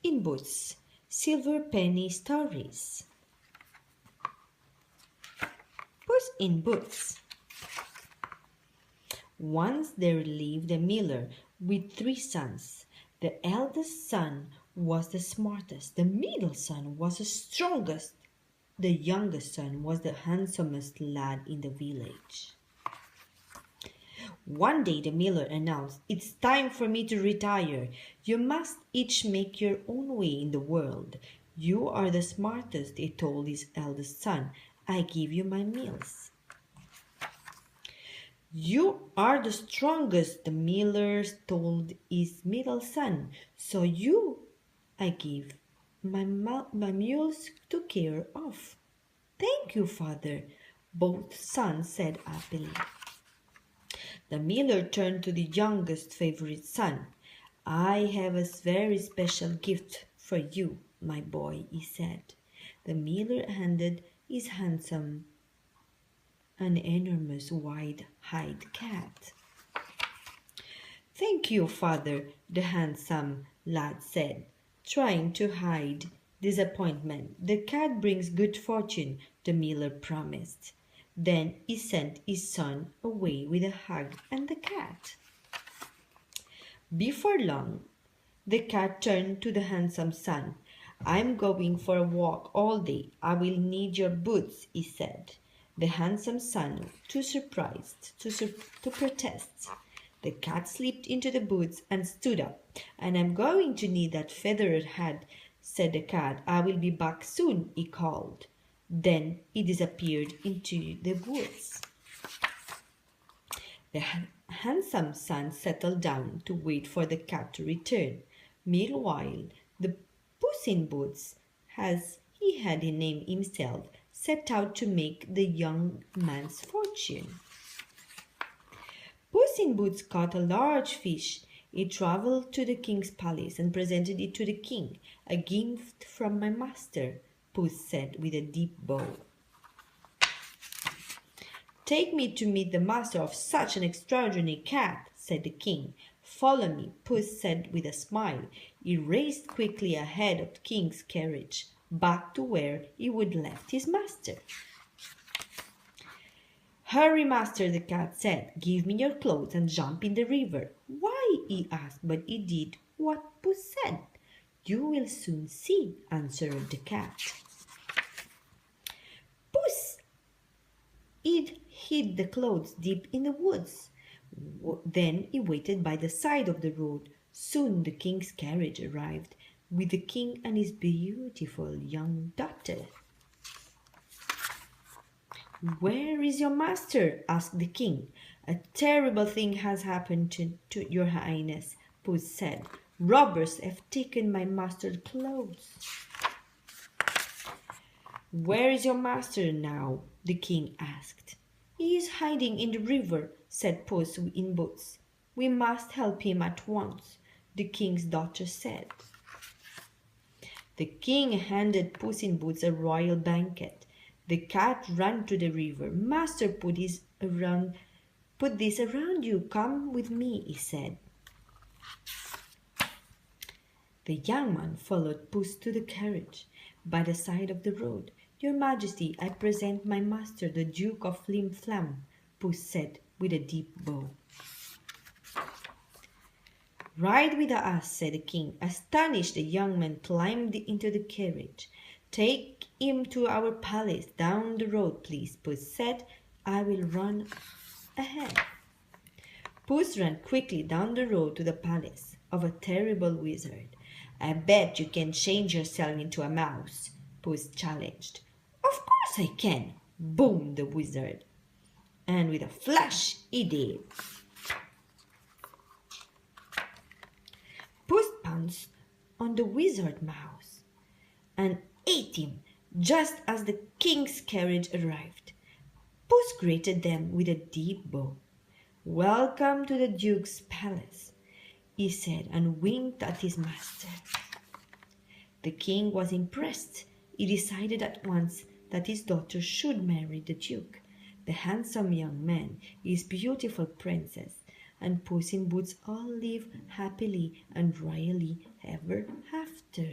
in Boots' Silver Penny Stories. Puss in Boots. Once there lived a miller with 3 sons. The eldest son was the smartest, the middle son was the strongest, the youngest son was the handsomest lad in the village. One day the miller announced, "It's time for me to retire. You must each make your own way in the world. You are the smartest," he told his eldest son. "I give you my meals." "You are the strongest," the miller told his middle son. "So I give my mules to care of." "Thank you, father," both sons said happily. The miller turned to the youngest favorite son. "I have a very special gift for you, my boy," he said. The miller handed his handsome, an enormous wide-eyed cat. "Thank you, father," the handsome lad said, trying to hide disappointment. "The cat brings good fortune," the miller promised. Then he sent his son away with a hug and the cat. Before long, the cat turned to the handsome son. "I'm going for a walk all day. I will need your boots," he said. The handsome son, too surprised to protest. The cat slipped into the boots and stood up. "And I'm going to need that feathered hat," said the cat. "I will be back soon," he called. Then he disappeared into the woods. The handsome son settled down to wait for the cat to return. Meanwhile, the Puss in Boots, as he had named himself, set out to make the young man's fortune. Puss in Boots caught a large fish. He traveled to the king's palace and presented it to the king. "A gift from my master," Puss said with a deep bow. "Take me to meet the master of such an extraordinary cat," said the king. "Follow me," Puss said with a smile. He raced quickly ahead of the king's carriage, back to where he would left his master. "Hurry, master," the cat said. "Give me your clothes and jump in the river." "Why?" he asked, but he did what Puss said. "You will soon see," answered the cat. Puss hid the clothes deep in the woods. Then he waited by the side of the road. Soon the king's carriage arrived with the king and his beautiful young daughter. "Where is your master?" asked the king. "A terrible thing has happened to your highness," Puss said. "Robbers have taken my master's clothes." "Where is your master now?" the king asked. "He is hiding in the river," said Puss in Boots. "We must help him at once," the king's daughter said. The king handed Puss in Boots a royal blanket. The cat ran to the river. "Master, put this around you. Come with me," he said. The young man followed Puss to the carriage by the side of the road. "Your Majesty, I present my master, the Duke of Flim Flam," Puss said with a deep bow. "Ride with us," said the king. Astonished, the young man climbed into the carriage. "Take him to our palace. Down the road, please," Puss said. "I will run ahead." Puss ran quickly down the road to the palace of a terrible wizard. "I bet you can change yourself into a mouse," Puss challenged. "Of course I can," boomed the wizard. And with a flash, he did. Puss pounced on the wizard mouse and ate him just as the king's carriage arrived. Puss greeted them with a deep bow. "Welcome to the Duke's palace," he said, and winked at his master. The king was impressed. He decided at once that his daughter should marry the Duke, the handsome young man, his beautiful princess, and Puss in Boots all live happily and royally ever after.